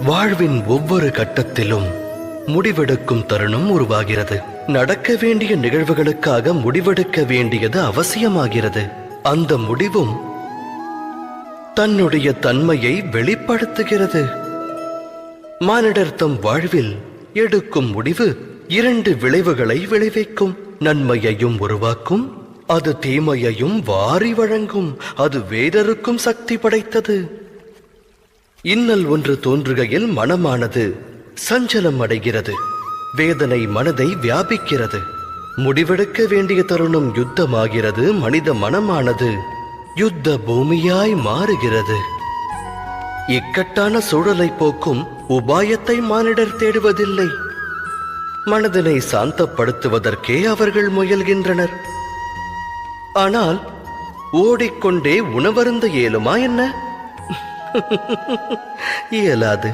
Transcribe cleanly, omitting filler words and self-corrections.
வாழ்வின் ஒவ்வொரு கட்டத்திலும் முடிவெடுக்கும் தருணம் உருவாகிறது. நடக்க வேண்டிய நிகழ்வுகளுக்காக முடிவெடுக்க வேண்டியது அவசியமாகிறது. அந்த முடிவும் தன்னுடைய தன்மையை வெளிப்படுத்துகிறது. மானிடர் தம் வாழ்வில் எடுக்கும் முடிவு 2 விளைவுகளை விளைவிக்கும். நன்மையையும் உருவாக்கும், அது தீமையையும் வாரி வழங்கும். அது வேறொருக்கும் சக்தி படைத்தது. இன்னல் ஒன்று தோன்றுகையில் மனமானது சஞ்சலம் அடைகிறது. வேதனை மனதை வியாபிக்கிறது. முடிவெடுக்க வேண்டிய தருணம் யுத்தமாகிறது. மனித மனமானது யுத்த பூமியாய் மாறுகிறது. இக்கட்டான சூழலை போக்கும் உபாயத்தை மானிடர் தேடுவதில்லை. மனதினை சாந்தப்படுத்துவதற்கே அவர்கள் முயல்கின்றனர். ஆனால் ஓடிக்கொண்டே உணவருந்த இயலுமா என்ன? இயலாது.